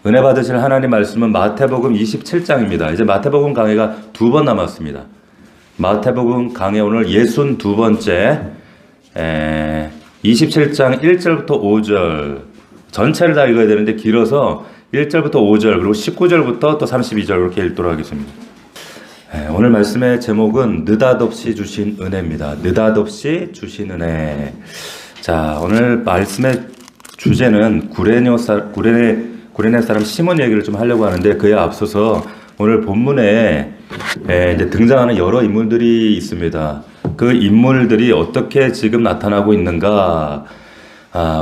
은혜 받으실 하나님 말씀은 마태복음 27장입니다. 이제 마태복음 강해가 2번 남았습니다. 마태복음 강해 오늘 62번째 27장 1절부터 5절 전체를 다 읽어야 되는데 길어서 1절부터 5절 그리고 19절부터 또 32절 이렇게 읽도록 하겠습니다. 오늘 말씀의 제목은 느닷없이 주신 은혜입니다. 느닷없이 주신 은혜. 자, 오늘 말씀의 주제는 구레네 사람 시몬 얘기를 좀 하려고 하는데 그에 앞서서 오늘 본문에 이제 등장하는 여러 인물들이 있습니다. 그 인물들이 어떻게 지금 나타나고 있는가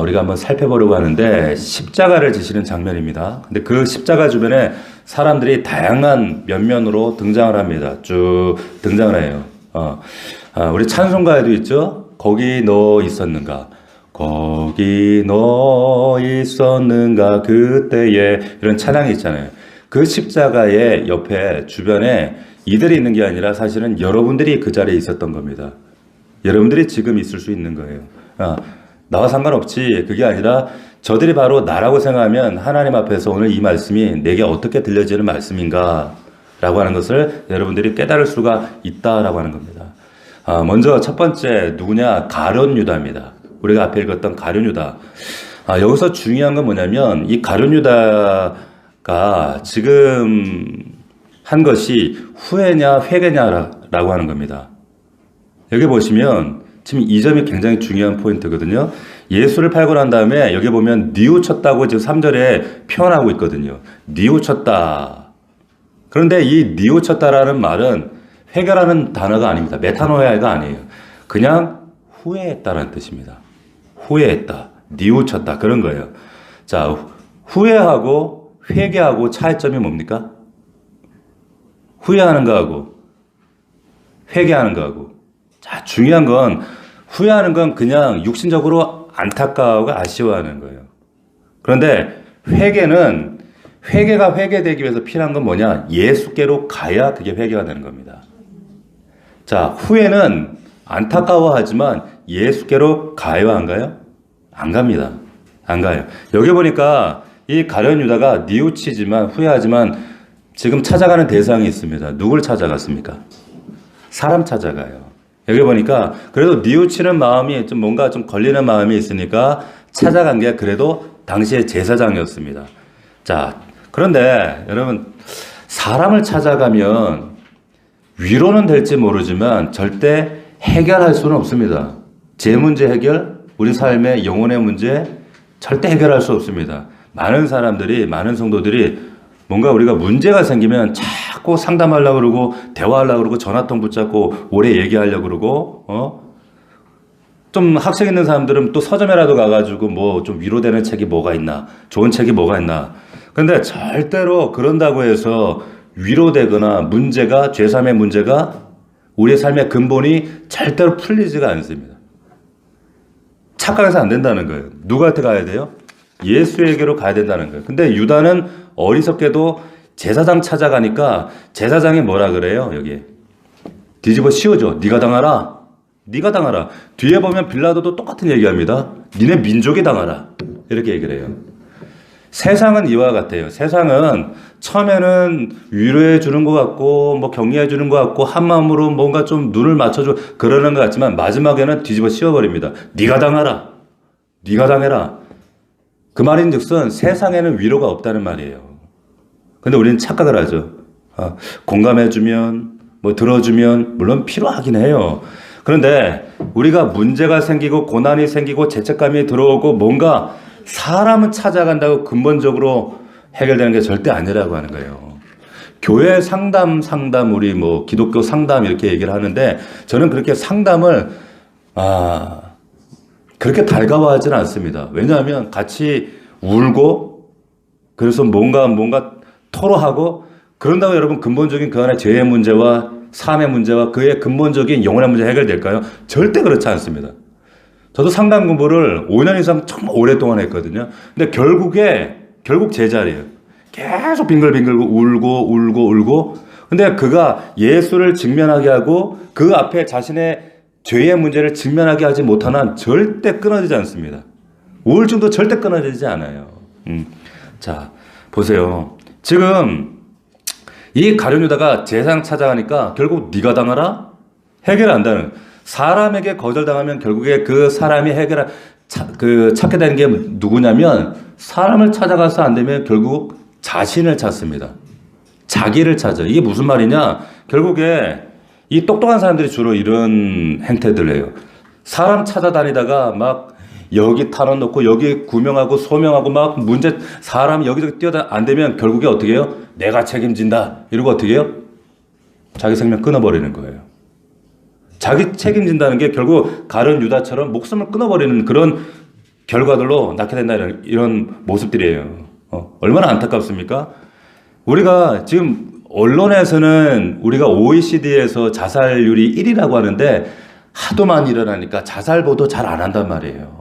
우리가 한번 살펴보려고 하는데 십자가를 지시는 장면입니다. 근데 그 십자가 주변에 사람들이 다양한 면면으로 등장을 합니다. 쭉 등장을 해요. 우리 찬송가에도 있죠. 거기 너 있었는가? 거기 너 있었는가 그때에 이런 찬양이 있잖아요. 그 십자가의 옆에 주변에 이들이 있는 게 아니라 사실은 여러분들이 그 자리에 있었던 겁니다. 여러분들이 지금 있을 수 있는 거예요. 나와 상관없지 그게 아니라 저들이 바로 나라고 생각하면 하나님 앞에서 오늘 이 말씀이 내게 어떻게 들려지는 말씀인가 라고 하는 것을 여러분들이 깨달을 수가 있다라고 하는 겁니다. 먼저 첫 번째 누구냐? 가룟 유다입니다. 우리가 앞에 읽었던 가룟 유다. 여기서 중요한 건 뭐냐면 이 가룟 유다가 지금 한 것이 후회냐 회개냐라고 하는 겁니다. 여기 보시면 지금 이 점이 굉장히 중요한 포인트거든요. 예수를 팔고 난 다음에 여기 보면 뉘우쳤다고 지금 3절에 표현하고 있거든요. 뉘우쳤다. 그런데 이 뉘우쳤다라는 말은 회개라는 단어가 아닙니다. 메타노야가 아니에요. 그냥 후회했다라는 뜻입니다. 후회했다, 뉘우쳤다 그런 거예요. 자, 후회하고 회개하고 차이점이 뭡니까? 후회하는 거하고 회개하는 거하고. 자, 중요한 건 후회하는 건 그냥 육신적으로 안타까워하고 아쉬워하는 거예요. 그런데 회개가 회개되기 위해서 필요한 건 뭐냐? 예수께로 가야 그게 회개가 되는 겁니다. 자, 후회는 안타까워하지만 예수께로 가요, 안 가요? 안 갑니다. 안 가요. 여기 보니까 이 가룟 유다가 뉘우치지만 후회하지만 지금 찾아가는 대상이 있습니다. 누굴 찾아갔습니까? 사람 찾아가요. 여기 보니까 그래도 뉘우치는 마음이 좀 뭔가 좀 걸리는 마음이 있으니까 찾아간 게 그래도 당시의 제사장이었습니다. 자, 그런데 여러분 사람을 찾아가면 위로는 될지 모르지만 절대 해결할 수는 없습니다. 제 문제 해결, 우리 삶의 영혼의 문제 절대 해결할 수 없습니다. 많은 사람들이, 많은 성도들이 뭔가 우리가 문제가 생기면 자꾸 상담하려고 그러고 대화하려고 그러고 전화통 붙잡고 오래 얘기하려고 그러고 좀 학생 있는 사람들은 또 서점에라도 가가지고 뭐 좀 위로되는 책이 뭐가 있나 좋은 책이 뭐가 있나 근데 절대로 그런다고 해서 위로되거나 문제가 제3의 문제가 우리의 삶의 근본이 절대로 풀리지가 않습니다. 착각해서 안 된다는 거예요. 누구한테 가야 돼요? 예수에게로 가야 된다는 거예요. 근데 유다는 어리석게도 제사장 찾아가니까 제사장이 뭐라 그래요? 여기 뒤집어 씌워줘. 네가 당하라. 네가 당하라. 뒤에 보면 빌라도도 똑같은 얘기합니다. 니네 민족이 당하라. 이렇게 얘기를 해요. 세상은 이와 같아요. 세상은 처음에는 위로해 주는 것 같고 뭐 격려해 주는 것 같고 한 마음으로 뭔가 좀 눈을 맞춰줘 그러는 것 같지만 마지막에는 뒤집어 씌워버립니다. 네가 당하라. 네가 당해라. 그 말인즉슨 세상에는 위로가 없다는 말이에요. 근데 우리는 착각을 하죠. 공감해주면 뭐 들어주면 물론 필요하긴 해요. 그런데 우리가 문제가 생기고 고난이 생기고 죄책감이 들어오고 뭔가 사람은 찾아간다고 근본적으로 해결되는 게 절대 아니라고 하는 거예요. 교회 상담 우리 뭐 기독교 상담 이렇게 얘기를 하는데 저는 그렇게 상담을 그렇게 달가워하지는 않습니다. 왜냐하면 같이 울고 그래서 뭔가 토로하고 그런다고 여러분 근본적인 그 안에 죄의 문제와 삶의 문제와 그의 근본적인 영혼의 문제 해결될까요? 절대 그렇지 않습니다. 저도 상담 공부를 5년 이상 정말 오랫동안 했거든요. 근데 결국 제자리예요. 계속 빙글빙글 울고. 근데 그가 예수를 직면하게 하고 그 앞에 자신의 죄의 문제를 직면하게 하지 못한 한 절대 끊어지지 않습니다. 우울증도 절대 끊어지지 않아요. 자, 보세요. 지금 이 가룟 유다가 제사장 찾아가니까 결국 네가 당하라? 해결 안 되는. 사람에게 거절당하면 결국에 그 사람이 찾게 되는 게 누구냐면 사람을 찾아가서 안 되면 결국 자신을 찾습니다. 자기를 찾아. 이게 무슨 말이냐? 결국에 이 똑똑한 사람들이 주로 이런 행태들을 해요. 사람 찾아다니다가 막 여기 탄원 넣고 여기 구명하고 소명하고 막 사람이 여기저기 안 되면 결국에 어떻게 해요? 내가 책임진다. 이러고 어떻게 해요? 자기 생명 끊어버리는 거예요. 자기 책임진다는 게 결국 가룟 유다처럼 목숨을 끊어버리는 그런 결과들로 낳게 된다 이런 모습들이에요. 얼마나 안타깝습니까? 우리가 지금 언론에서는 우리가 OECD에서 자살률이 1위라고 하는데 하도 많이 일어나니까 자살 보도 잘 안 한단 말이에요.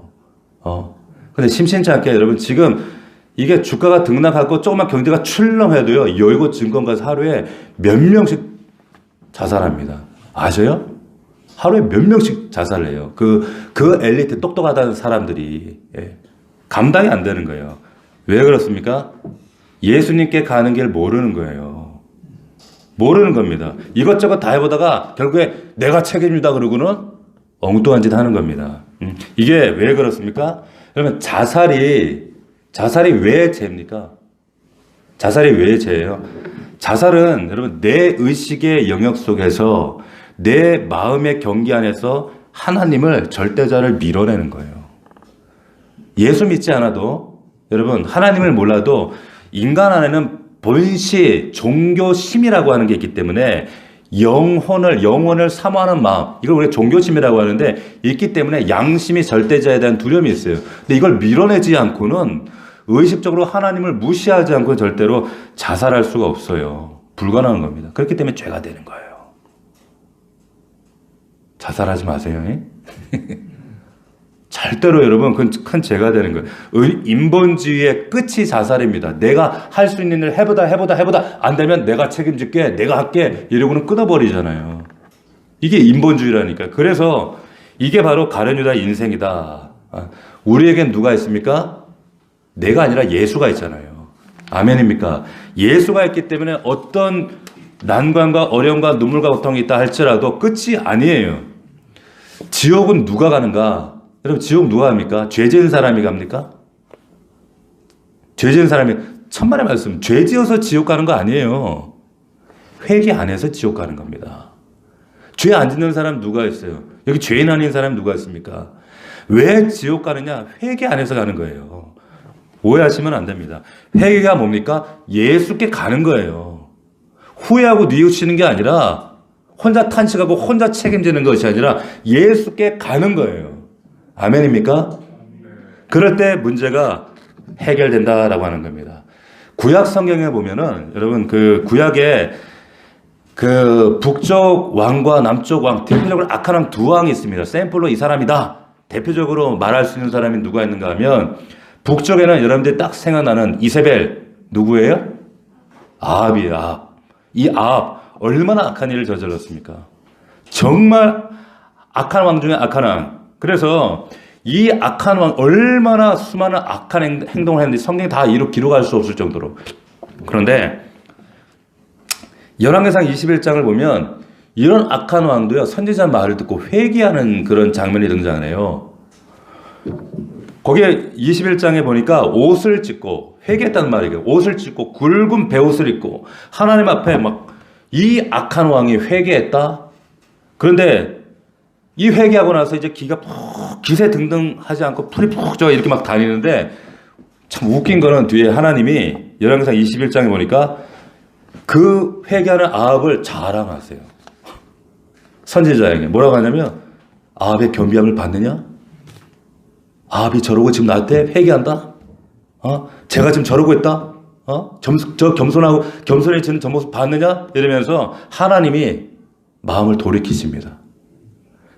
근데 심심치 않게 여러분 지금 이게 주가가 등락하고 조금만 경제가 출렁해도요, 여의고 증권가에서 하루에 몇 명씩 자살합니다. 아셔요? 하루에 몇 명씩 자살을 해요. 그 엘리트 똑똑하다는 사람들이. 예. 감당이 안 되는 거예요. 왜 그렇습니까? 예수님께 가는 길 모르는 거예요. 모르는 겁니다. 이것저것 다 해보다가 결국에 내가 책임지다 그러고는 엉뚱한 짓 하는 겁니다. 이게 왜 그렇습니까? 그러면 자살이 왜 죄입니까? 자살이 왜 죄예요? 자살은 여러분 내 의식의 영역 속에서 내 마음의 경기 안에서 하나님을 절대자를 밀어내는 거예요. 예수 믿지 않아도 여러분 하나님을 몰라도 인간 안에는 본시 종교심이라고 하는 게 있기 때문에 영혼을 사모하는 마음, 이걸 우리가 종교심이라고 하는데 있기 때문에 양심이 절대자에 대한 두려움이 있어요. 근데 이걸 밀어내지 않고는 의식적으로 하나님을 무시하지 않고 절대로 자살할 수가 없어요. 불가능한 겁니다. 그렇기 때문에 죄가 되는 거예요. 자살하지 마세요. 절대로 여러분 그건 큰 죄가 되는 거예요. 인본주의의 끝이 자살입니다. 내가 할 수 있는 일을 해보다 안 되면 내가 책임질게, 내가 할게 이러고는 끊어버리잖아요. 이게 인본주의라니까요. 그래서 이게 바로 가룟 유다의 인생이다. 우리에겐 누가 있습니까? 내가 아니라 예수가 있잖아요. 아멘입니까? 예수가 있기 때문에 어떤 난관과 어려움과 눈물과 고통이 있다 할지라도 끝이 아니에요. 지옥은 누가 가는가? 여러분 지옥 누가 갑니까? 죄 지은 사람이 갑니까? 죄 지은 사람이 천만의 말씀, 죄 지어서 지옥 가는 거 아니에요. 회개 안 해서 지옥 가는 겁니다. 죄 안 짓는 사람 누가 있어요? 여기 죄인 아닌 사람 누가 있습니까? 왜 지옥 가느냐? 회개 안 해서 가는 거예요. 오해하시면 안 됩니다. 회개가 뭡니까? 예수께 가는 거예요. 후회하고 뉘우치는 게 아니라 혼자 탄식하고 혼자 책임지는 것이 아니라 예수께 가는 거예요. 아멘입니까? 그럴 때 문제가 해결된다라고 하는 겁니다. 구약 성경에 보면은 여러분 그 구약에 그 북쪽 왕과 남쪽 왕, 대표적으로 악한 왕 두 왕이 있습니다. 샘플로 이 사람이다. 대표적으로 말할 수 있는 사람이 누가 있는가 하면 북쪽에는 여러분들이 딱 생각나는 이세벨 누구예요? 아합이에요. 아합. 이 아합 얼마나 악한 일을 저질렀습니까? 정말 악한 왕 중에 악한 왕. 그래서 이 악한 왕 얼마나 수많은 악한 행동을 했는지 성경에 다 기록할 수 없을 정도로. 그런데 열왕기상 21장을 보면 이런 악한 왕도요 선지자 말을 듣고 회개하는 그런 장면이 등장을 해요. 거기에 21장에 보니까 옷을 찢고 회개했다는 말이에요. 옷을 찢고 굵은 베옷을 입고 하나님 앞에 막 이 악한 왕이 회개했다. 그런데 이 회개하고 나서 이제 기세 등등하지 않고 풀이 푹 져 이렇게 막 다니는데 참 웃긴 거는 뒤에 하나님이 열왕기상 21장에 보니까 그 회개하는 아합을 자랑하세요. 선지자에게 뭐라고 하냐면 아합의 겸비함을 봤느냐? 아합이 저러고 지금 나한테 회개한다? 제가 지금 저러고 있다? 저 겸손해지는 저 모습 봤느냐? 이러면서 하나님이 마음을 돌이키십니다.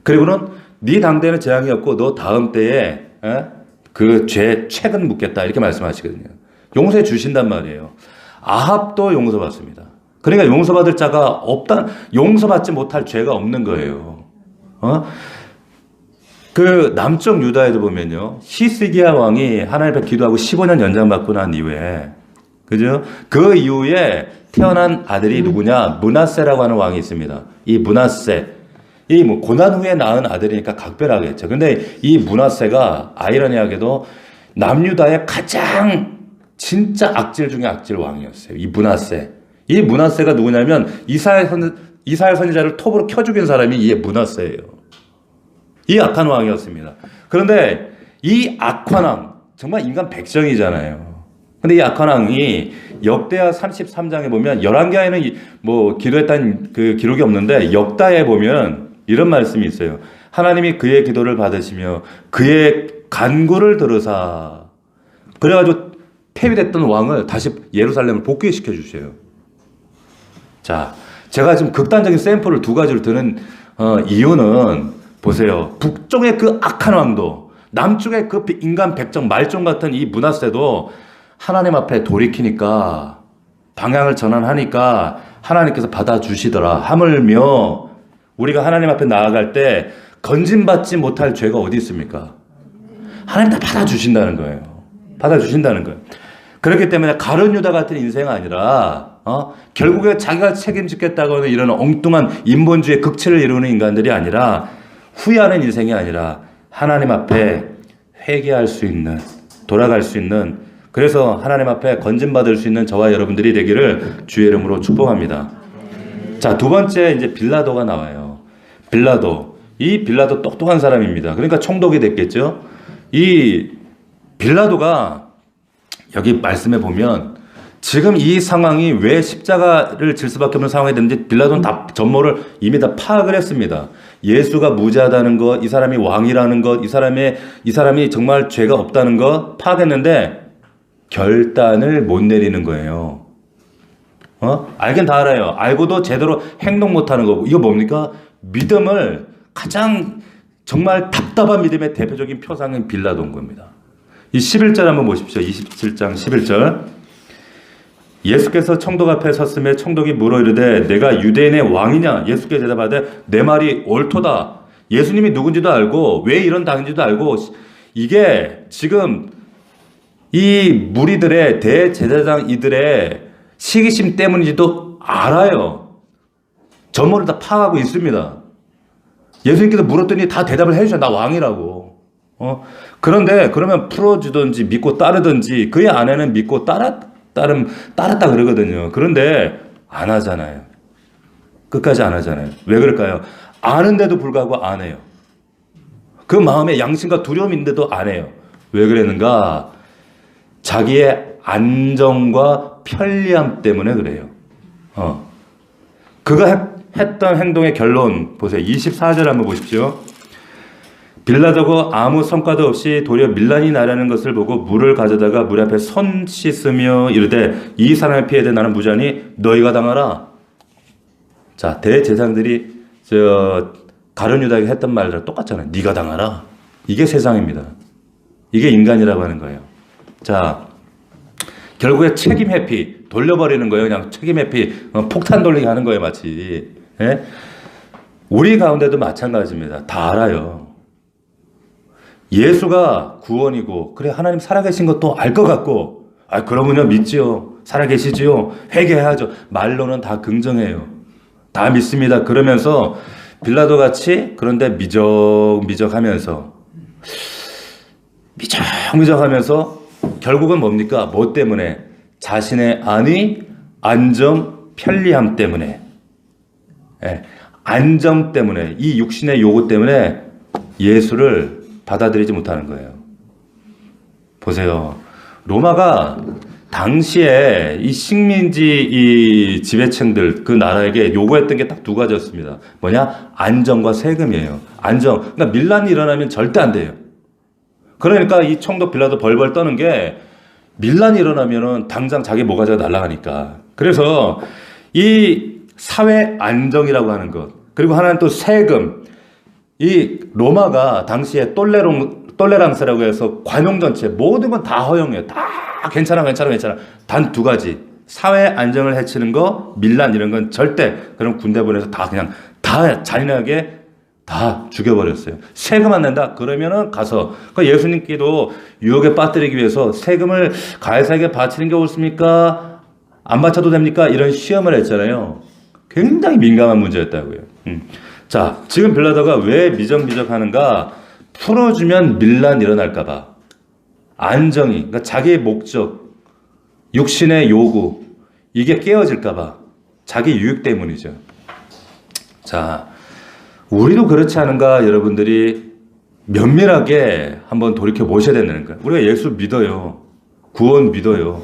그리고는 네 당대에는 재앙이 없고 너 다음 때에 그 죄 책은 묻겠다 이렇게 말씀하시거든요. 용서해 주신단 말이에요. 아합도 용서받습니다. 그러니까 용서받을 자가 없다, 용서받지 못할 죄가 없는 거예요. 그 남쪽 유다에도 보면요, 히스기야 왕이 하나님 앞에 기도하고 15년 연장받고 난 이후에 그죠? 그 이후에 태어난 아들이 누구냐? 므낫세라고 하는 왕이 있습니다. 이 므낫세. 이 뭐 고난 후에 낳은 아들이니까 각별하겠죠. 근데 이 므낫세가 아이러니하게도 남유다의 가장 진짜 악질 중에 악질 왕이었어요. 이 므낫세. 이 므낫세가 누구냐면 이스라엘 선지자를 톱으로 켜 죽인 사람이 이 므낫세예요. 이 악한 왕이었습니다. 그런데 이 악한 왕, 정말 인간 백정이잖아요. 근데 이 악한 왕이 역대하 33장에 보면 11개에는 뭐 기도했다는 그 기록이 없는데 역다에 보면 이런 말씀이 있어요. 하나님이 그의 기도를 받으시며 그의 간구를 들으사 그래가지고 폐위됐던 왕을 다시 예루살렘을 복귀시켜 주셔요. 자, 제가 지금 극단적인 샘플을 두 가지를 드는 이유는 보세요. 북쪽의 그 악한 왕도 남쪽의 그 인간 백정 말종 같은 이 므낫세도 하나님 앞에 돌이키니까 방향을 전환하니까 하나님께서 받아주시더라. 하물며 우리가 하나님 앞에 나아갈 때 건진받지 못할 죄가 어디 있습니까? 하나님 다 받아주신다는 거예요. 받아주신다는 거예요. 그렇기 때문에 가룟 유다 같은 인생 아니라 결국에 자기가 책임지겠다고 하는 이런 엉뚱한 인본주의 극치를 이루는 인간들이 아니라 후회하는 인생이 아니라 하나님 앞에 회개할 수 있는 돌아갈 수 있는 그래서 하나님 앞에 건진받을 수 있는 저와 여러분들이 되기를 주의 이름으로 축복합니다. 자, 두 번째 이제 빌라도가 나와요. 빌라도. 이 빌라도 똑똑한 사람입니다. 그러니까 총독이 됐겠죠. 이 빌라도가 여기 말씀해 보면 지금 이 상황이 왜 십자가를 질 수밖에 없는 상황이 됐는지 빌라도는 다 전모를 이미 다 파악을 했습니다. 예수가 무죄하다는 것, 이 사람이 왕이라는 것, 이 사람이 정말 죄가 없다는 것 파악했는데 결단을 못 내리는 거예요. 알긴 다 알아요. 알고도 제대로 행동 못하는 거고. 이거 뭡니까? 믿음을 가장 정말 답답한 믿음의 대표적인 표상은 빌라도인 겁니다. 이 11절 한번 보십시오. 27장 11절. 예수께서 총독 앞에 섰음에 총독이 물어 이르되 내가 유대인의 왕이냐? 예수께 대답하되 내 말이 옳도다. 예수님이 누군지도 알고 왜 이런 당인지도 알고 이게 지금 이 무리들의 대제사장 이들의 시기심 때문인지도 알아요. 전모를 다 파악하고 있습니다. 예수님께서 물었더니 다 대답을 해주셔. 나 왕이라고. 그런데 그러면 풀어주든지 믿고 따르든지 그의 아내는 믿고 따랐다 그러거든요. 그런데 안 하잖아요. 끝까지 안 하잖아요. 왜 그럴까요? 아는데도 불구하고 안 해요. 그 마음에 양심과 두려움인데도 안 해요. 왜 그랬는가? 자기의 안정과 편리함 때문에 그래요. 그가 했던 행동의 결론 보세요. 24절 한번 보십시오. 빌라도가 아무 성과도 없이 도리어 밀란이 나라는 것을 보고 물을 가져다가 물 앞에 손 씻으며 이르되 이 사람의 피해에 나는 무죄하니 너희가 당하라. 자, 대제사장들이 가룟 유다에게 했던 말이랑 똑같잖아요. 네가 당하라. 이게 세상입니다. 이게 인간이라고 하는 거예요. 자, 결국에 책임 회피 돌려버리는 거예요. 그냥 책임 회피 폭탄 돌리게 하는 거예요. 마치. 예? 우리 가운데도 마찬가지입니다. 다 알아요. 예수가 구원이고 그래 하나님 살아계신 것도 알 것 같고 그러면요 믿지요. 살아계시지요. 회개해야죠. 말로는 다 긍정해요. 다 믿습니다. 그러면서 빌라도 같이 그런데 미적하면서 결국은 뭡니까? 뭐 때문에? 자신의 안위, 안정, 편리함 때문에. 안정 때문에 이 육신의 요구 때문에 예수를 받아들이지 못하는 거예요. 보세요. 로마가 당시에 이 식민지 이 지배층들 그 나라에게 요구했던 게 딱 두 가지였습니다. 뭐냐? 안정과 세금이에요. 안정. 그러니까 밀란이 일어나면 절대 안 돼요. 그러니까 이 총독 빌라도 벌벌 떠는 게 밀란이 일어나면은 당장 자기 모가지가 날아가니까. 그래서 이 사회 안정이라고 하는 것 그리고 하나는 또 세금. 이 로마가 당시에 똘레랑스라고 해서 관용 전체 모든 건 다 허용해요. 다 괜찮아. 단 두 가지. 사회 안정을 해치는 거, 밀란 이런 건 절대 그런 군대 보내서 다 그냥 다 잔인하게 다 죽여버렸어요. 세금 안 낸다? 그러면은 가서. 그러니까 예수님께도 유혹에 빠뜨리기 위해서 세금을 가이사에게 바치는 게 옳습니까? 안 바쳐도 됩니까? 이런 시험을 했잖아요. 굉장히 민감한 문제였다고요. 자, 지금 빌라도가 왜 미적미적하는가? 풀어주면 밀란 일어날까봐. 안정이, 그러니까 자기의 목적, 육신의 요구, 이게 깨어질까봐. 자기 유익 때문이죠. 자, 우리도 그렇지 않은가 여러분들이 면밀하게 한번 돌이켜 보셔야 되는 거예요. 우리가 예수 믿어요. 구원 믿어요.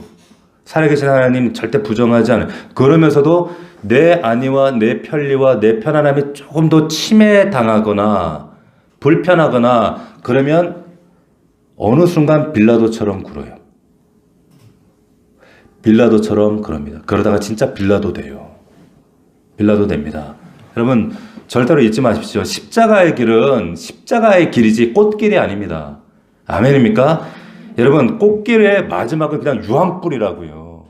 살아계신 하나님 절대 부정하지 않아요. 그러면서도 내 안위와 내 편리와 내 편안함이 조금 더 침해당하거나 불편하거나 그러면 어느 순간 빌라도처럼 굴어요. 빌라도처럼 그럽니다. 그러다가 진짜 빌라도 돼요. 빌라도 됩니다. 여러분 절대로 잊지 마십시오. 십자가의 길은 십자가의 길이지 꽃길이 아닙니다. 아멘입니까? 여러분 꽃길의 마지막은 그냥 유황불이라고요.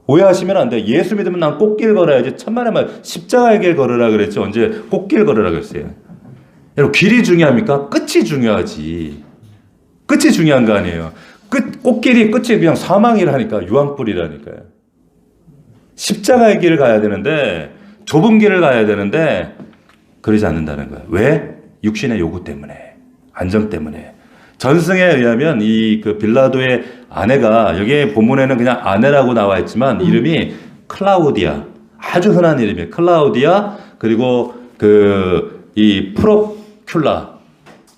오해하시면 안 돼요. 예수 믿으면 난 꽃길 걸어야지. 천만의 말 십자가의 길 걸으라 그랬죠. 언제 꽃길 걸으라 그랬어요. 여러분 길이 중요합니까? 끝이 중요하지. 끝이 중요한 거 아니에요. 꽃길이 끝이 그냥 사망이라니까. 유황불이라니까요. 십자가의 길을 가야 되는데 좁은 길을 가야 되는데 그러지 않는다는 거예요. 왜? 육신의 요구 때문에. 안정 때문에. 전승에 의하면 그 빌라도의 아내가 여기에 본문에는 그냥 아내라고 나와 있지만 이름이 클라우디아. 아주 흔한 이름이에요. 클라우디아 그리고 이 프로큘라.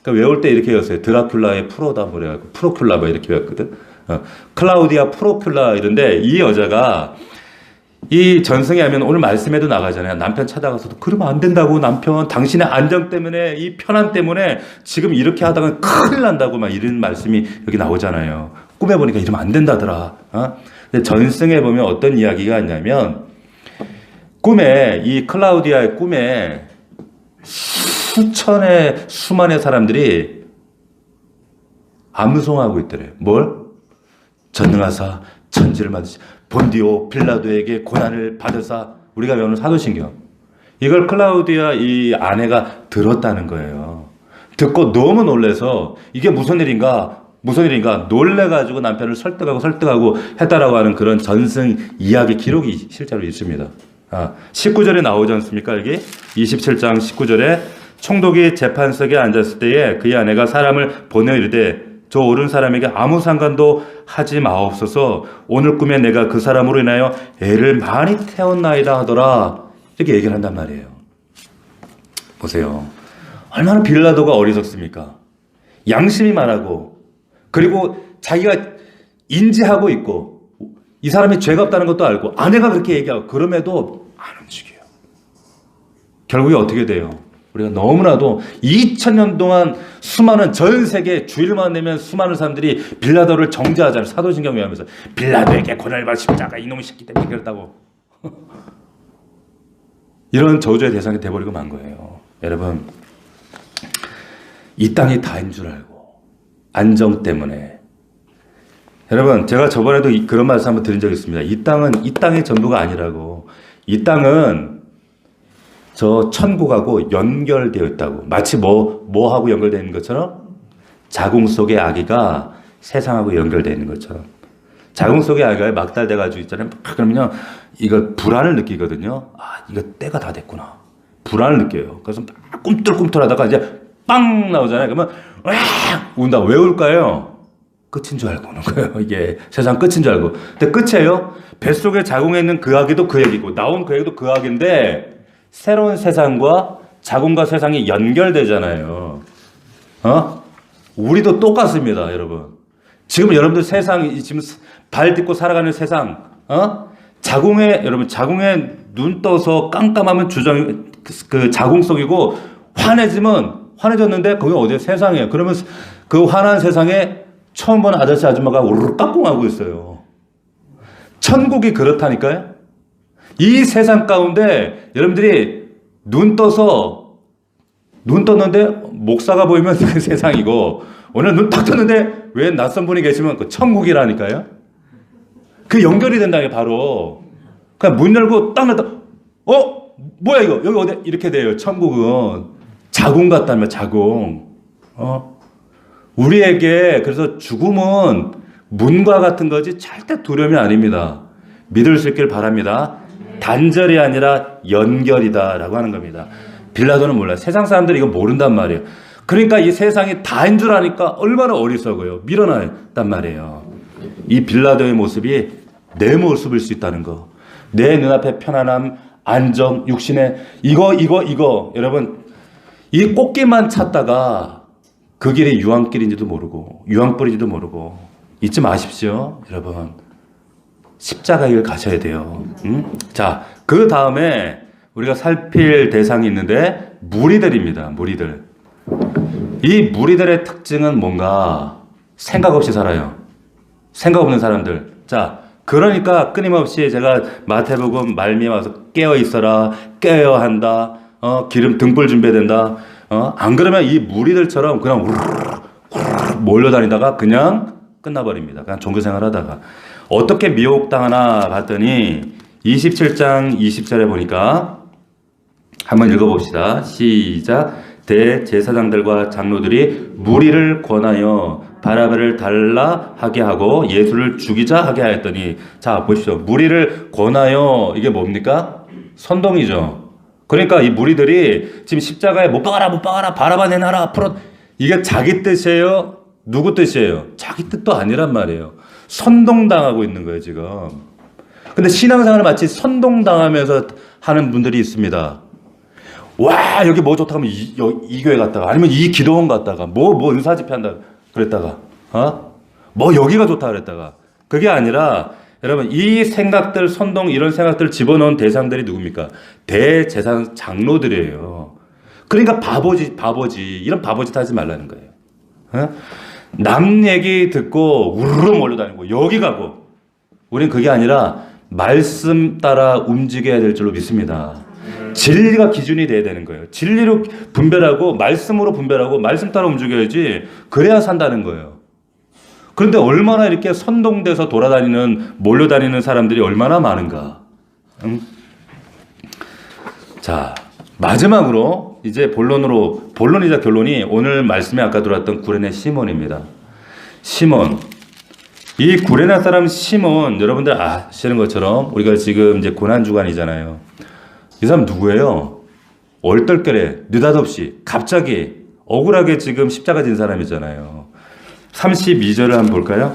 그러니까 외울 때 이렇게 외웠어요. 드라큘라의 프로다 그래가지고 프로큘라 뭐 이렇게 외웠거든. 클라우디아 프로큘라 이런데 이 여자가 이 전승에 하면 오늘 말씀에도 나가잖아요. 남편 찾아가서도 그러면 안 된다고 남편 당신의 안정 때문에 이 편안 때문에 지금 이렇게 하다가 큰일 난다고 막 이런 말씀이 여기 나오잖아요. 꿈에 보니까 이러면 안 된다더라. 근데 전승에 보면 어떤 이야기가 있냐면 꿈에 이 클라우디아의 꿈에 수만의 사람들이 암송하고 있더래요. 뭘? 전능하사 천지를 만드시 본디오 빌라도에게 고난을 받으사 우리가 배우는 사도신경 이걸 클라우디아 이 아내가 들었다는 거예요. 듣고 너무 놀래서 이게 무슨 일인가 놀래가지고 남편을 설득하고 했다라고 하는 그런 전승 이야기 기록이 실제로 있습니다. 19절에 나오지 않습니까? 여기 27장 19절에 총독이 재판석에 앉았을 때에 그의 아내가 사람을 보내어 이르되 저 옳은 사람에게 아무 상관도 하지 마옵소서. 오늘 꿈에 내가 그 사람으로 인하여 애를 많이 태웠나이다 하더라. 이렇게 얘기를 한단 말이에요. 보세요. 얼마나 빌라도가 어리석습니까? 양심이 말하고 그리고 자기가 인지하고 있고 이 사람이 죄가 없다는 것도 알고 아내가 그렇게 얘기하고 그럼에도 안 움직여요. 결국에 어떻게 돼요? 우리가 너무나도 2000년 동안 수많은 전 세계 주일만 되면 수많은 사람들이 빌라도를 정죄하잖아요. 사도신경에 의하면서 빌라도에게 고난을 받아 십자가 이놈의 새끼 때문에 그랬다고. 이런 저주의 대상이 돼버리고 만 거예요. 여러분 이 땅이 다인 줄 알고 안정 때문에 여러분 제가 저번에도 그런 말씀 한번 드린 적이 있습니다. 이 땅의 전부가 아니라고. 이 땅은 저 천국하고 연결되어 있다고. 마치 뭐하고 연결되어 있는 것처럼 자궁 속의 아기가 세상하고 연결되어 있는 것처럼. 자궁 속의 아기가 막달돼가지고 있잖아요. 그러면요, 이거 불안을 느끼거든요. 이거 때가 다 됐구나. 불안을 느껴요. 그래서 막 꿈틀꿈틀하다가 이제 빵 나오잖아요. 그러면 운다. 왜 울까요? 끝인 줄 알고 오는 거예요. 이게 세상 끝인 줄 알고. 근데 끝이에요. 뱃속에 자궁에 있는 그 아기도 그 아기고 나온 그 아기도 그 아기인데 새로운 세상과 자궁과 세상이 연결되잖아요. 우리도 똑같습니다, 여러분. 지금 여러분들 세상이 지금 발 딛고 살아가는 세상, 여러분 자궁에 눈 떠서 깜깜하면 그 자궁 속이고 환해졌는데 거기 어디에 세상이에요. 그러면 그 환한 세상에 처음 본 아저씨 아줌마가 우르르 깍꿍하고 있어요. 천국이 그렇다니까요. 이 세상 가운데 여러분들이 눈 떴는데 목사가 보이면 그 세상이고 오늘 눈 딱 떴는데 왜 낯선 분이 계시면 그 천국이라니까요. 그 연결이 된다는 게 바로 그냥 문 열고 딱 열다 뭐야 이거 여기 어디 이렇게 돼요. 천국은 자궁 같다면 자궁. 우리에게 그래서 죽음은 문과 같은 거지 절대 두려움이 아닙니다. 믿을 수 있길 바랍니다. 단절이 아니라 연결이다라고 하는 겁니다. 빌라도는 몰라요. 세상 사람들이 이거 모른단 말이에요. 그러니까 이 세상이 다인 줄 아니까 얼마나 어리석어요. 밀어놨단 말이에요. 이 빌라도의 모습이 내 모습일 수 있다는 거. 내 눈앞에 편안함, 안정, 육신의 이거 여러분 이 꽃길만 찾다가 그 길이 유황길인지도 모르고 유황불인지도 모르고 잊지 마십시오. 여러분 십자가 길 가셔야 돼요. 자, 그 다음에 우리가 살필 대상이 있는데 무리들입니다. 무리들. 이 무리들의 특징은 뭔가 생각 없이 살아요. 생각 없는 사람들. 자, 그러니까 끊임없이 제가 마태복음 말미에 와서 깨어 있어라, 깨어야 한다, 기름 등불 준비해야 된다. 안 그러면 이 무리들처럼 그냥 우르르 몰려다니다가 그냥 끝나버립니다. 그냥 종교생활 하다가. 어떻게 미혹당하나 봤더니 27장 20절에 보니까 한번 읽어봅시다. 시작. 대제사장들과 장로들이 무리를 권하여 바라바를 달라 하게 하고 예수를 죽이자 하게 하였더니, 자 보십시오. 무리를 권하여 이게 뭡니까? 선동이죠. 그러니까 이 무리들이 지금 십자가에 못 박아라 바라바 내놔라 앞으로, 이게 자기 뜻이에요? 누구 뜻이에요? 자기 뜻도 아니란 말이에요. 선동당하고 있는 거예요 지금. 근데 신앙생활을 마치 선동당하면서 하는 분들이 있습니다. 와 여기 뭐 좋다 하면 이 교회 갔다가, 아니면 이 기도원 갔다가 뭐 은사 집회한다 그랬다가 뭐 여기가 좋다 그랬다가, 그게 아니라 여러분 이 생각들, 선동 이런 생각들 집어넣은 대상들이 누굽니까? 대제사장 장로들이에요. 그러니까 바보지 이런 바보짓 하지 말라는 거예요. 남 얘기 듣고 우르르 몰려다니고 여기 가고, 우린 그게 아니라 말씀 따라 움직여야 될 줄로 믿습니다. 진리가 기준이 돼야 되는 거예요. 진리로 분별하고 말씀으로 분별하고 말씀 따라 움직여야지, 그래야 산다는 거예요. 그런데 얼마나 이렇게 선동돼서 몰려다니는 사람들이 얼마나 많은가. 자, 마지막으로 이제 본론이자 결론이 오늘 말씀에 아까 들어왔던 구레네 시몬입니다. 시몬. 이 구레네 사람 시몬, 여러분들 아시는 것처럼 우리가 지금 이제 고난주간이잖아요. 이 사람 누구예요? 얼떨결에 느닷없이 갑자기 억울하게 지금 십자가 진 사람이잖아요. 32절을 한번 볼까요?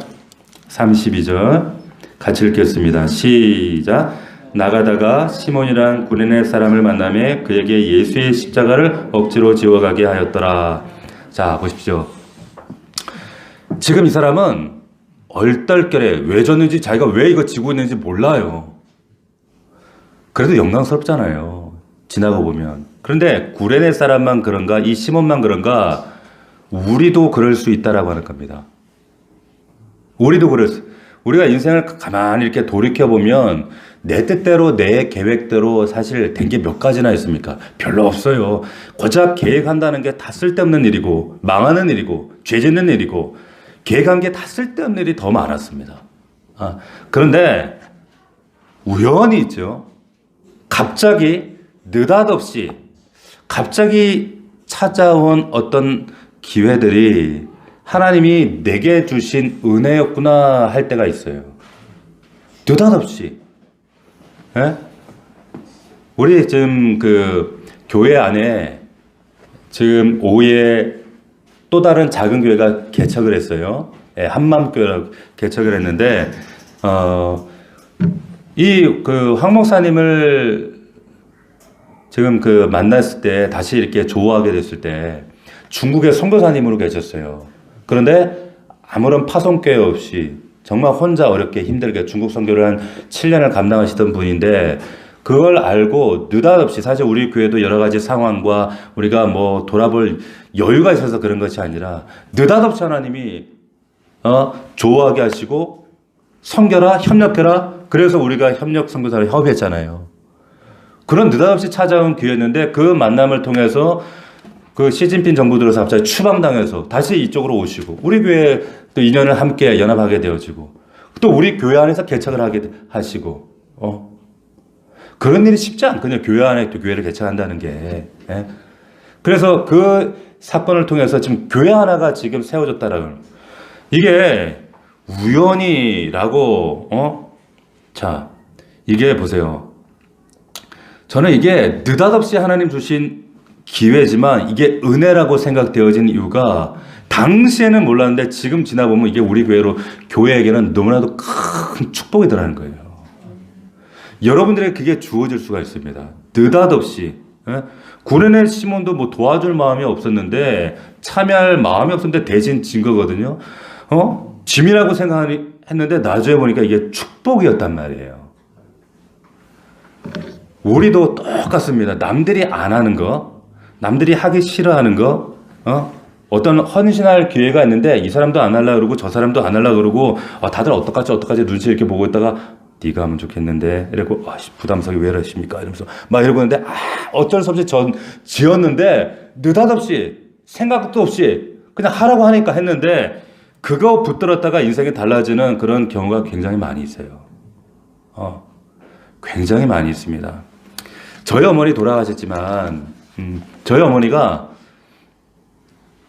32절 같이 읽겠습니다. 시작. 나가다가 시몬이란 구레네 사람을 만나며 그에게 예수의 십자가를 억지로 지워가게 하였더라. 자 보십시오. 지금 이 사람은 얼떨결에 왜 졌는지, 자기가 왜 이거 지고 있는지 몰라요. 그래도 영광스럽잖아요, 지나고 보면. 그런데 구레네 사람만 그런가, 이 시몬만 그런가, 우리도 그럴 수 있다라고 하는 겁니다. 우리가 인생을 가만히 이렇게 돌이켜보면 내 뜻대로 내 계획대로 사실 된 게 몇 가지나 있습니까? 별로 없어요. 고작 계획한다는 게 다 쓸데없는 일이고 망하는 일이고 죄 짓는 일이고, 계획한 게 다 쓸데없는 일이 더 많았습니다. 그런데 우연히 있죠. 갑자기 느닷없이 갑자기 찾아온 어떤 기회들이 하나님이 내게 주신 은혜였구나 할 때가 있어요. 느닷없이. 예? 우리 지금 그 교회 안에 지금 오후에 또 다른 작은 교회가 개척을 했어요. 예, 한맘교회라고 개척을 했는데, 이 그 황 목사님을 지금 그 만났을 때, 다시 이렇게 조화하게 됐을 때 중국의 선교사님으로 계셨어요. 그런데 아무런 파송교회 없이 정말 혼자 어렵게 힘들게 중국 선교를 한 7년을 감당하시던 분인데, 그걸 알고 느닷없이, 사실 우리 교회도 여러 가지 상황과 우리가 뭐 돌아볼 여유가 있어서 그런 것이 아니라 느닷없이 하나님이 조화하게 하시고 선교라, 협력해라. 그래서 우리가 협력 선교사를 협의했잖아요. 그런 느닷없이 찾아온 기회였는데, 그 만남을 통해서 그 시진핑 정부 들어서 갑자기 추방당해서 다시 이쪽으로 오시고, 우리 교회 또 인연을 함께 연합하게 되어지고, 또 우리 교회 안에서 개척을 하게 하시고, 그런 일이 쉽지 않거든요. 교회 안에 또 교회를 개척한다는 게. 예? 그래서 그 사건을 통해서 지금 교회 하나가 지금 세워졌다라는 이게 우연이라고 자 이게 보세요. 저는 이게 느닷없이 하나님 주신 기회지만 이게 은혜라고 생각되어진 이유가 당시에는 몰랐는데 지금 지나보면 이게 우리 교회에게는 너무나도 큰 축복이 들어가는 거예요. 여러분들에게 그게 주어질 수가 있습니다. 느닷없이. 구레네 시몬도 뭐 도와줄 마음이 없었는데 참여할 마음이 없었는데 대신 진 거거든요. 짐이라고 생각했는데 나중에 보니까 이게 축복이었단 말이에요. 우리도 똑같습니다. 남들이 안 하는 거, 남들이 하기 싫어하는 거, 어떤 헌신할 기회가 있는데 이 사람도 안 하려고 그러고 저 사람도 안 하려고 그러고 다들 어떡하지 눈치 이렇게 보고 있다가 네가 하면 좋겠는데 이러고 부담스럽게 왜 이러십니까 이러면서 막 이러고 있는데 어쩔 수 없이 지었는데 느닷없이 생각도 없이 그냥 하라고 하니까 했는데 그거 붙들었다가 인생이 달라지는 그런 경우가 굉장히 많이 있어요. 굉장히 많이 있습니다. 저희 어머니 돌아가셨지만 저희 어머니가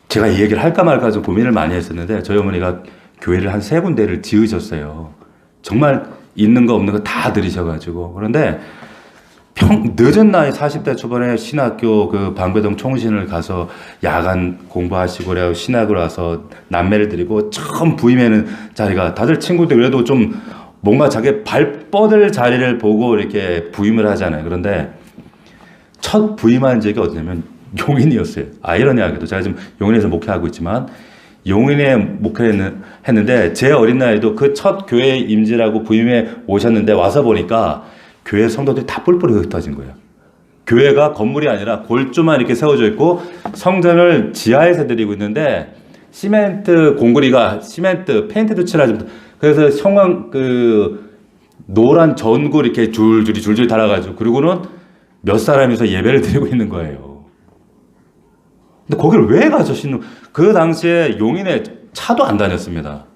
제가 이 얘기를 할까 말까 좀 고민을 많이 했었는데 저희 어머니가 교회를 한 3군데를 지으셨어요. 정말 있는 거 없는 거 다 들이셔가지고. 그런데 늦은 나이 40대 초반에 신학교 그 방배동 총신을 가서 야간 공부하시고 그래서 신학을 와서 남매를 드리고 처음 부임하는 자리가 다들 친구들 그래도 좀 뭔가 자기 발 뻗을 자리를 보고 이렇게 부임을 하잖아요. 그런데 첫 부임한 적이 어디냐면 용인이었어요. 아이러니하게도 제가 지금 용인에서 목회하고 있지만 용인에 목회를 했는데 제 어린 나이도 그 첫 교회 임지라고 부임해 오셨는데 와서 보니까 교회 성도들이 다 뿔뿔이 흩어진 거예요. 교회가 건물이 아니라 골조만 이렇게 세워져 있고 성전을 지하에서 드리고 있는데 시멘트 공구리가 시멘트 페인트도 칠하지 못해. 그래서 형광 노란 전구 이렇게 줄줄이 달아가지고 그리고는 몇 사람이서 예배를 드리고 있는 거예요. 근데 거기를 왜 가서 그 당시에 용인에 차도 안 다녔습니다.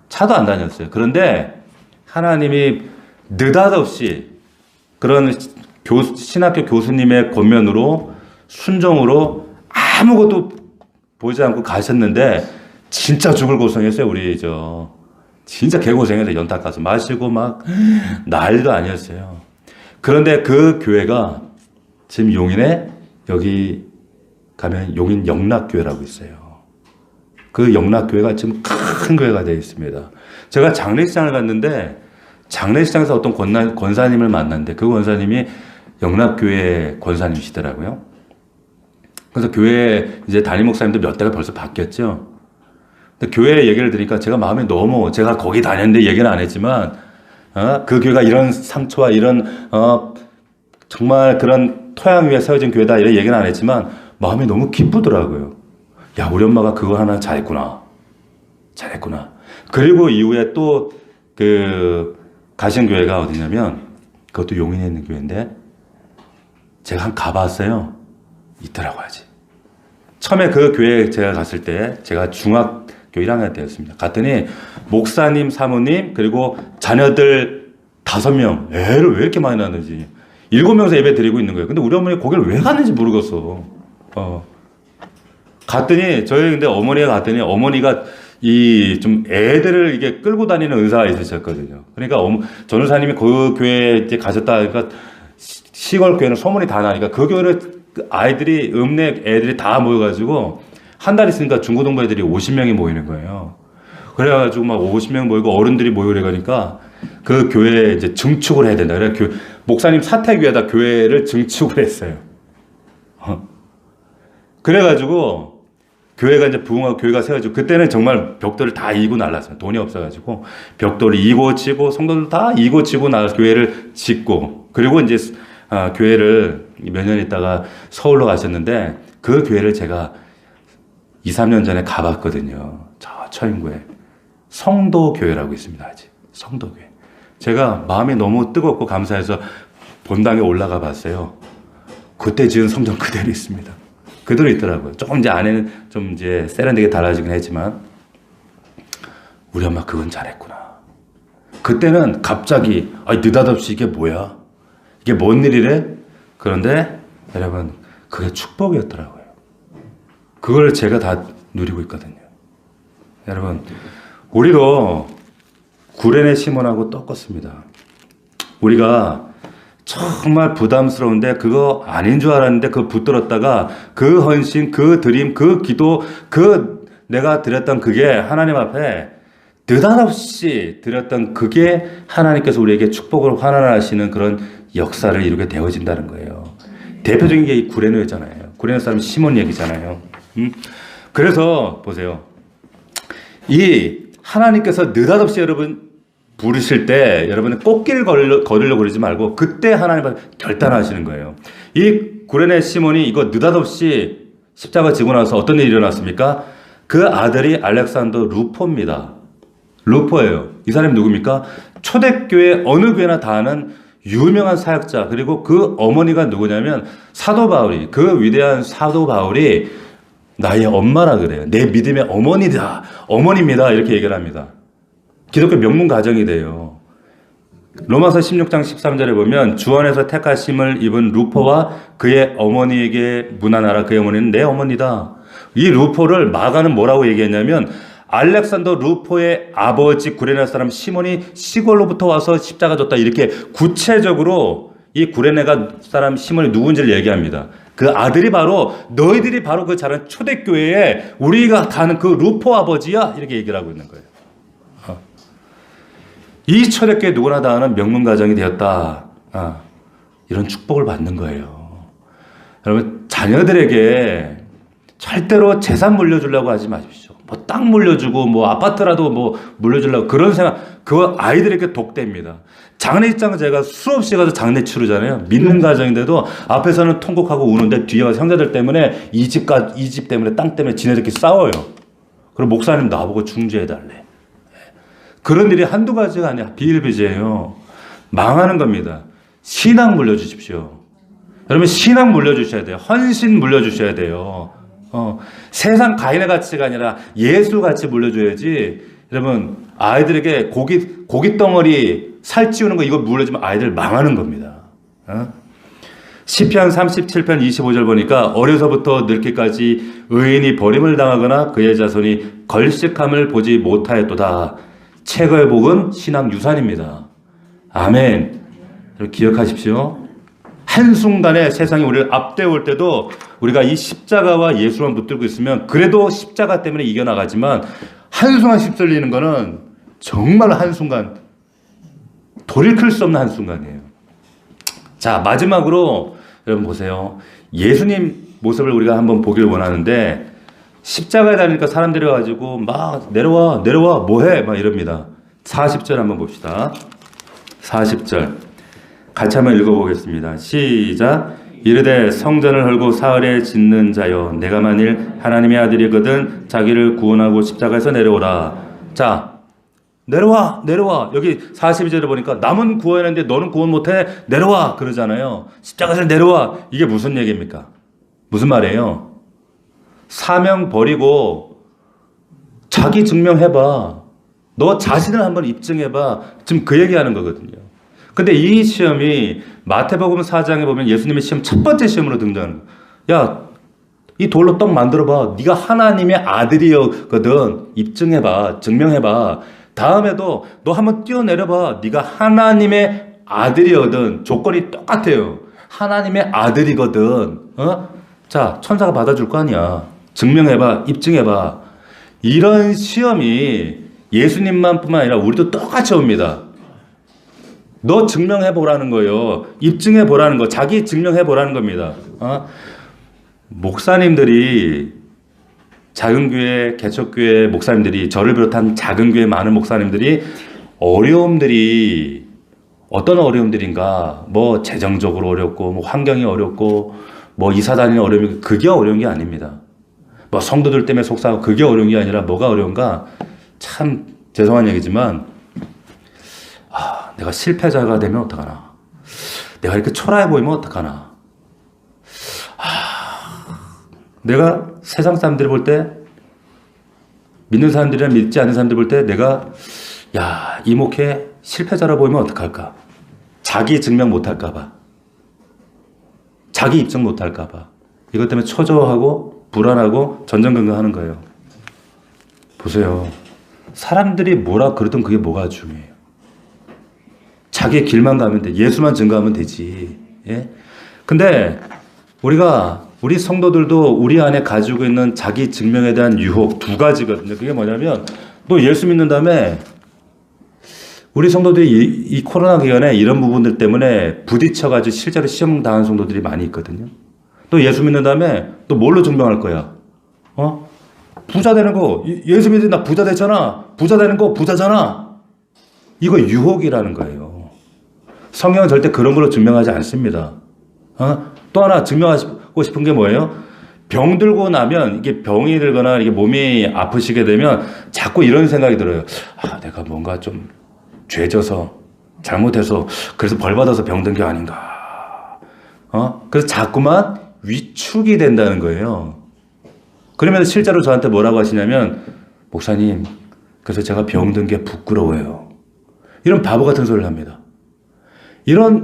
차도 안 다녔어요. 그런데 하나님이 느닷없이 그런 신학교 교수님의 권면으로 순종으로 아무것도 보지 않고 가셨는데 진짜 죽을 고생했어요. 우리 진짜 개고생해서 연탄 가서 마시고 막 난리도 아니었어요. 그런데 그 교회가 지금 용인에 여기 가면 용인 영락교회라고 있어요. 그 영락교회가 지금 큰 교회가 되어 있습니다. 제가 장례식장을 갔는데 장례식장에서 어떤 권사님을 만났는데 그 권사님이 영락교회 권사님이시더라고요. 그래서 교회 이제 담임 목사님도 몇 대가 벌써 바뀌었죠. 근데 교회 얘기를 들으니까 제가 마음이 너무 제가 거기 다녔는데 얘기는 안 했지만 그 교회가 이런 상처와 이런 정말 그런 토양 위에 세워진 교회다 이런 얘기는 안 했지만 마음이 너무 기쁘더라고요. 야 우리 엄마가 그거 하나 잘했구나. 그리고 이후에 또 가신 교회가 어디냐면 그것도 용인에 있는 교회인데 제가 한 가봤어요. 있더라고 하지. 처음에 그 교회에 제가 갔을 때 제가 중학교 1학년 때였습니다. 갔더니 목사님, 사모님 그리고 자녀들 5명 애를 왜 이렇게 많이 낳는지 7명에서 예배 드리고 있는 거예요. 근데 우리 어머니 거기를 왜 갔는지 모르겠어. 갔더니 저희 근데 어머니가 갔더니 어머니가 좀 애들을 이게 끌고 다니는 은사가 있으셨거든요. 그러니까 전우사님이 그 교회에 이제 가셨다 하니까 시골 교회는 소문이 다 나니까 그 교회를 아이들이 읍내 애들이 다 모여가지고 한 달 있으니까 중고등부 애들이 50명이 모이는 거예요. 그래가지고 막 50명 모이고 어른들이 모이래 가니까 그 교회에 이제 증축을 해야 된다. 그래 목사님 사택 위에다 교회를 증축을 했어요. 그래가지고 교회가 이제 부흥하고 교회가 세워지고 그때는 정말 벽돌을 다 이고 날랐어요. 돈이 없어가지고 벽돌을 이고 치고 성도들 다 이고 치고 나서 교회를 짓고 그리고 이제 교회를 몇 년 있다가 서울로 가셨는데 그 교회를 제가 2, 3년 전에 가봤거든요. 저 처인구에 성도교회라고 있습니다. 아직 성도교회. 제가 마음이 너무 뜨겁고 감사해서 본당에 올라가 봤어요. 그때 지은 성전 그대로 있습니다. 그대로 있더라고요. 조금 이제 안에는 좀 이제 세련되게 달라지긴 했지만 우리 엄마 그건 잘했구나. 그때는 갑자기 느닷없이 이게 뭐야? 이게 뭔 일이래? 그런데 여러분 그게 축복이었더라고요. 그걸 제가 다 누리고 있거든요. 여러분, 우리도 구레네 시몬하고 똑같습니다. 우리가 정말 부담스러운데 그거 아닌 줄 알았는데 그거 붙들었다가 그 헌신, 그 드림, 그 기도, 그 내가 드렸던 그게 하나님 앞에 느닷없이 드렸던 그게 하나님께서 우리에게 축복을 환원하시는 그런 역사를 이루게 되어진다는 거예요. 대표적인 게 이 구레네잖아요. 구레네 사람 시몬 얘기잖아요. 그래서 보세요. 이 하나님께서 느닷없이 여러분 부르실 때 여러분은 꽃길 걸으려고 그러지 말고 그때 하나님 결단하시는 거예요. 이 구레네 시몬이 이거 느닷없이 십자가 지고 나서 어떤 일이 일어났습니까? 그 아들이 알렉산더 루포입니다. 루포예요. 이 사람이 누굽니까? 초대교회 어느 교회나 다 아는 유명한 사역자, 그리고 그 어머니가 누구냐면 사도 바울이, 그 위대한 사도 바울이 나의 엄마라 그래요. 내 믿음의 어머니다. 어머니입니다. 이렇게 얘기를 합니다. 기독교 명문 가정이 돼요. 로마서 16장 13절에 보면 주 안에서 택하심을 입은 루포와 그의 어머니에게 문안하라. 그의 어머니는 내 어머니다. 이 루포를 마가는 뭐라고 얘기했냐면 알렉산더 루포의 아버지 구레네 사람 시몬이 시골로부터 와서 십자가 졌다. 이렇게 구체적으로 이 구레네 사람 시몬이 누군지를 얘기합니다. 그 아들이 바로 너희들이 바로 그 자란 초대교회에 우리가 가는 그 루포 아버지야. 이렇게 얘기를 하고 있는 거예요. 이 초대교회 누구나 다 아는 명문 가정이 되었다. 이런 축복을 받는 거예요. 여러분, 자녀들에게 절대로 재산 물려주려고 하지 마십시오. 뭐 땅 물려주고 뭐 아파트라도 뭐 물려주려고 그런 생각, 그거 아이들에게 독대입니다. 장례식장 제가 수없이 가서 장례 치르잖아요. 믿는 가정인데도 앞에서는 통곡하고 우는데 뒤에 와서 형제들 때문에 이 집 때문에 땅 때문에 지네들끼리 싸워요. 그리고 목사님 나보고 중재해달래. 그런 일이 한두 가지가 아니야. 비일비재예요. 망하는 겁니다. 신앙 물려주십시오. 여러분, 신앙 물려주셔야 돼요. 헌신 물려주셔야 돼요. 세상 가인의 가치가 아니라 예수 같이 물려줘야지. 여러분, 아이들에게 고기 덩어리 살찌우는 거 이거 물려주면 아이들 망하는 겁니다. 시편 37편 25절 보니까 어려서부터 늙기까지 의인이 버림을 당하거나 그의 자손이 걸식함을 보지 못하였도다. 최고의 복은 신앙 유산입니다. 아멘. 기억하십시오. 한순간에 세상이 우리를 앞대올 때도 우리가 이 십자가와 예수만 붙들고 있으면 그래도 십자가 때문에 이겨나가지만 한순간 휩쓸리는 거는 정말 한순간, 돌이킬 수 없는 한순간이에요. 자, 마지막으로 여러분 보세요. 예수님 모습을 우리가 한번 보기를 원하는데 십자가에 달리니까 사람들이 와가지고 막 내려와 뭐해 막 이럽니다. 40절 한번 봅시다. 40절 같이 한번 읽어보겠습니다. 시작. 이르되 성전을 헐고 사흘에 짓는 자여 내가 만일 하나님의 아들이거든 자기를 구원하고 십자가에서 내려오라. 자, 내려와 여기 42절에 보니까 남은 구원했는데 너는 구원 못해 내려와 그러잖아요. 십자가에서 내려와. 이게 무슨 얘기입니까? 무슨 말이에요? 사명 버리고 자기 증명해봐. 너 자신을 한번 입증해봐. 지금 그 얘기하는 거거든요. 근데 이 시험이 마태복음 4장에 보면 예수님의 시험 첫 번째 시험으로 등장하는 거야. 야, 이 돌로 떡 만들어봐. 네가 하나님의 아들이거든. 입증해봐. 증명해봐. 다음에도 너 한번 뛰어내려봐. 네가 하나님의 아들이거든. 조건이 똑같아요. 하나님의 아들이거든. 자, 천사가 받아줄 거 아니야. 증명해봐. 입증해봐. 이런 시험이 예수님만 뿐만 아니라 우리도 똑같이 옵니다. 너 증명해보라는 거예요. 입증해보라는 거. 자기 증명해보라는 겁니다. 목사님들이, 작은 교회, 개척교회 목사님들이, 저를 비롯한 작은 교회 많은 목사님들이 어려움들이 어떤 어려움들인가, 뭐 재정적으로 어렵고, 뭐 환경이 어렵고, 뭐 이사 다니는 어려움이, 그게 어려운 게 아닙니다. 뭐 성도들 때문에 속상하고 그게 어려운 게 아니라 뭐가 어려운가? 참 죄송한 얘기지만 내가 실패자가 되면 어떡하나? 내가 이렇게 초라해 보이면 어떡하나? 내가 세상 사람들이 볼 때, 믿는 사람들이나 믿지 않는 사람들 볼 때 내가 이 목회 실패자라 보이면 어떡할까? 자기 증명 못할까 봐. 자기 입증 못할까 봐. 이것 때문에 초조하고 불안하고 전전긍긍하는 거예요. 보세요. 사람들이 뭐라 그러든 그게 뭐가 중요해요. 자기의 길만 가면 돼. 예수만 증거하면 되지. 예? 근데 우리 성도들도 우리 안에 가지고 있는 자기 증명에 대한 유혹 두 가지거든요. 그게 뭐냐면 너 예수 믿는 다음에 우리 성도들이 이 코로나 기간에 이런 부분들 때문에 부딪혀가지고 실제로 시험 당한 성도들이 많이 있거든요. 또 예수 믿는 다음에 또 뭘로 증명할 거야? 부자 되는 거. 예수 믿는 나 부자 됐잖아. 부자 되는 거 부자잖아. 이거 유혹이라는 거예요. 성경은 절대 그런 걸로 증명하지 않습니다. 또 하나 증명하고 싶은 게 뭐예요? 병 들고 나면 이게 병이 들거나 이게 몸이 아프시게 되면 자꾸 이런 생각이 들어요. 내가 뭔가 좀 죄져서 잘못해서 그래서 벌 받아서 병든 게 아닌가. 그래서 자꾸만 위축이 된다는 거예요. 그러면 실제로 저한테 뭐라고 하시냐면 목사님 그래서 제가 병든 게 부끄러워요. 이런 바보 같은 소리를 합니다.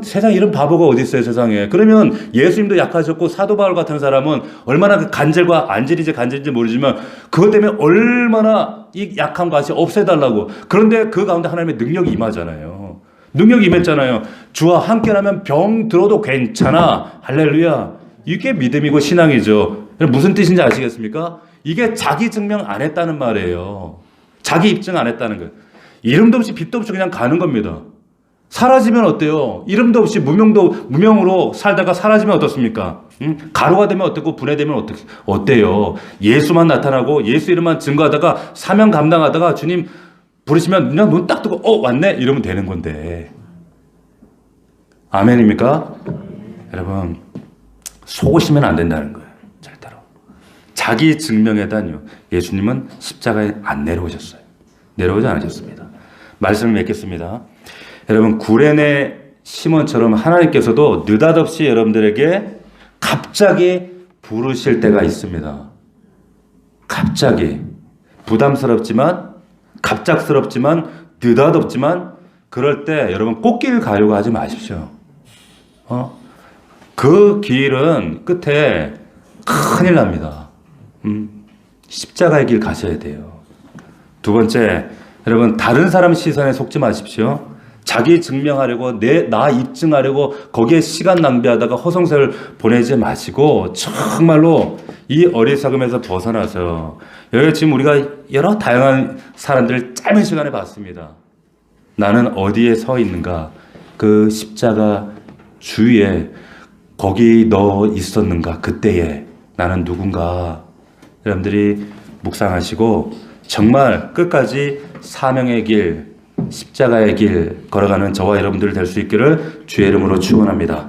세상에 이런 바보가 어디 있어요, 세상에. 그러면 예수님도 약하셨고 사도 바울 같은 사람은 얼마나 그 간절과 간절인지 모르지만 그것 때문에 얼마나 이 약한 것이 없애달라고. 그런데 그 가운데 하나님의 능력이 임하잖아요. 능력이 임했잖아요. 주와 함께라면 병 들어도 괜찮아. 할렐루야. 이게 믿음이고 신앙이죠. 무슨 뜻인지 아시겠습니까? 이게 자기 증명 안 했다는 말이에요. 자기 입증 안 했다는 거예요. 이름도 없이 빛도 없이 그냥 가는 겁니다. 사라지면 어때요? 이름도 없이 무명으로 살다가 사라지면 어떻습니까? 가루가 되면 어떻고 분해되면 어때요? 예수만 나타나고 예수 이름만 증거하다가 사명 감당하다가 주님 부르시면 그냥 눈 딱 뜨고 왔네 이러면 되는 건데. 아멘입니까? 여러분 속으시면 안 된다는 거예요. 절대로. 자기 증명에 대한 예수님은 십자가에 안 내려오셨어요. 내려오지 않으셨습니다. 말씀을 맺겠습니다. 여러분 구레네 시몬처럼 하나님께서도 느닷없이 여러분들에게 갑자기 부르실 때가 있습니다. 갑자기 부담스럽지만 갑작스럽지만 느닷없지만 그럴 때 여러분 꽃길 가려고 하지 마십시오. 그 길은 끝에 큰일 납니다. 십자가의 길 가셔야 돼요. 두 번째, 여러분 다른 사람 시선에 속지 마십시오. 자기 증명하려고 나 입증하려고 거기에 시간 낭비하다가 허송세월 보내지 마시고 정말로 이 어리석음에서 벗어나서 여기 지금 우리가 여러 다양한 사람들을 짧은 시간에 봤습니다. 나는 어디에 서 있는가? 그 십자가 주위에 거기 너 있었는가? 그때에 나는 누군가? 여러분들이 묵상하시고 정말 끝까지 사명의 길 십자가의 길 걸어가는 저와 여러분들 될 수 있기를 주의 이름으로 축원합니다.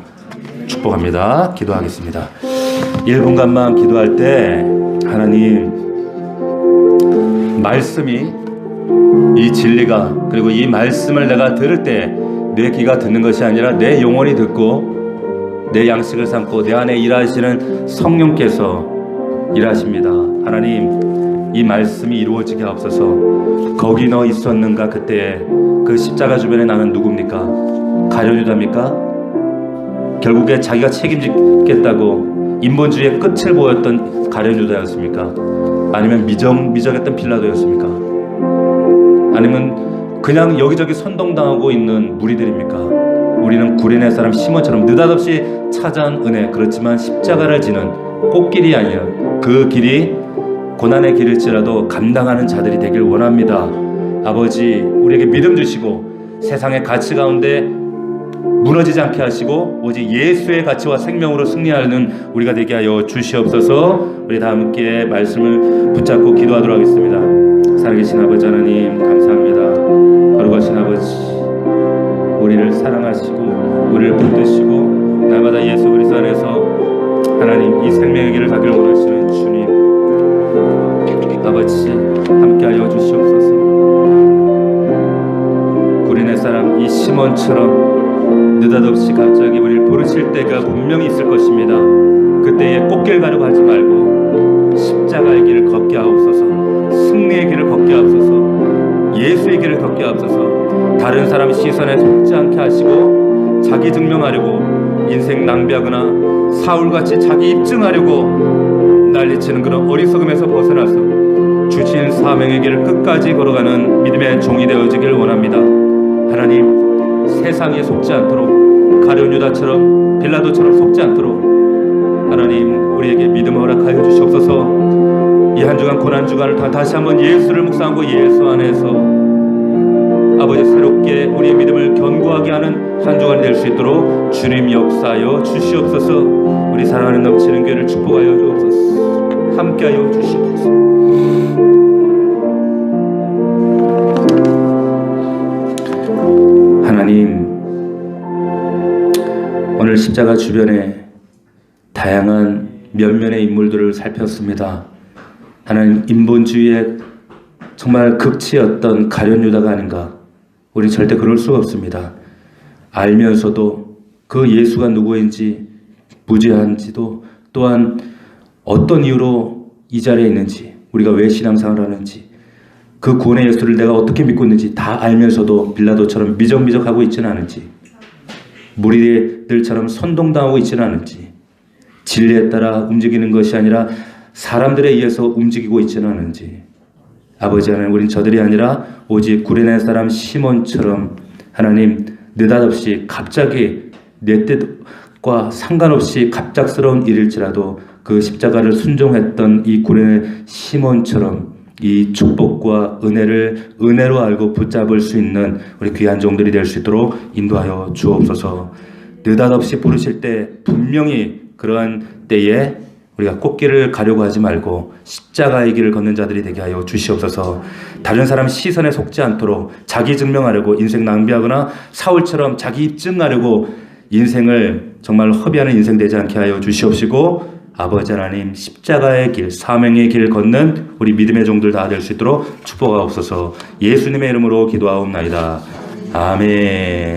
축복합니다. 기도하겠습니다. 1분간만 기도할 때 하나님 말씀이 이 진리가 그리고 이 말씀을 내가 들을 때 내 귀가 듣는 것이 아니라 내 영혼이 듣고 내 양식을 삼고 내 안에 일하시는 성령께서 일하십니다. 하나님 이 말씀이 이루어지게 하옵소서. 거기 너 있었는가? 그때에 그 십자가 주변에 나는 누굽니까? 가룟유다입니까? 결국에 자기가 책임지겠다고 인본주의의 끝을 보였던 가룟유다였습니까? 아니면 미적했던 빌라도였습니까? 아니면 그냥 여기저기 선동당하고 있는 무리들입니까? 우리는 구레네 사람 시몬처럼 느닷없이 찾아온 은혜, 그렇지만 십자가를 지는 꽃길이 아니라 그 길이 고난의 길일지라도 감당하는 자들이 되길 원합니다. 아버지 우리에게 믿음 주시고 세상의 가치 가운데 무너지지 않게 하시고 오직 예수의 가치와 생명으로 승리하는 우리가 되게 하여 주시옵소서. 우리 다 함께 말씀을 붙잡고 기도하도록 하겠습니다. 살아계신 아버지 하나님 감사합니다. 거룩하신 아버지 우리를 사랑하시고 우리를 붙드시고 날마다 예수 그리스도 안에서 하나님 이 생명의 길을 가기를 원하시는 주님 아버지 함께하여 주시옵소서. 구레네 사람 이 시몬처럼 느닷없이 갑자기 우리를 부르실 때가 분명히 있을 것입니다. 그때에 꽃길 가려고 하지 말고 십자가의 길을 걷게 하옵소서. 승리의 길을 걷게 하옵소서. 예수의 길을 걷게 하옵소서. 다른 사람 시선에 속지 않게 하시고 자기 증명하려고 인생 낭비하거나 사울같이 자기 입증하려고 난리치는 그런 어리석음에서 벗어나서 주신 사명의 길을 끝까지 걸어가는 믿음의 종이 되어지길 원합니다. 하나님, 세상에 속지 않도록 가룟 유다처럼 빌라도처럼 속지 않도록 하나님 우리에게 믿음을 허락하여 주시옵소서. 이 한 주간 고난 주간을 다시 한번 예수를 묵상하고 예수 안에서 아버지 새롭게 우리의 믿음을 견고하게 하는 한 주간이 될 수 있도록 주님 역사하여 주시옵소서. 우리 사랑하는 넘치는 교회를 축복하여 주옵소서. 함께하여 주시옵소서. 하나님, 오늘 십자가 주변에 다양한 면면의 인물들을 살폈습니다. 하나님, 인본주의의 정말 극치였던 가룟 유다가 아닌가. 우리 절대 그럴 수가 없습니다. 알면서도 그 예수가 누구인지 무지한지도 또한 어떤 이유로 이 자리에 있는지 우리가 왜 신앙생활을 하는지 그 구원의 예수를 내가 어떻게 믿고 있는지 다 알면서도 빌라도처럼 미적미적하고 있지는 않은지 무리들처럼 선동당하고 있지는 않은지 진리에 따라 움직이는 것이 아니라 사람들에 의해서 움직이고 있지는 않은지 아버지 하나님, 우린 저들이 아니라 오직 구레네 사람 시몬처럼 하나님 느닷없이 갑자기 내 뜻과 상관없이 갑작스러운 일일지라도 그 십자가를 순종했던 이 구레네 시몬처럼 이 축복과 은혜로 알고 붙잡을 수 있는 우리 귀한 종들이 될 수 있도록 인도하여 주옵소서. 느닷없이 부르실 때 분명히 그러한 때에 우리가 꽃길을 가려고 하지 말고 십자가의 길을 걷는 자들이 되게 하여 주시옵소서. 다른 사람 시선에 속지 않도록 자기 증명하려고 인생 낭비하거나 사울처럼 자기 입증하려고 인생을 정말 허비하는 인생 되지 않게 하여 주시옵시고 아버지 하나님, 십자가의 길, 사명의 길 걷는 우리 믿음의 종들 다 될 수 있도록 축복하옵소서. 예수님의 이름으로 기도하옵나이다. 아멘.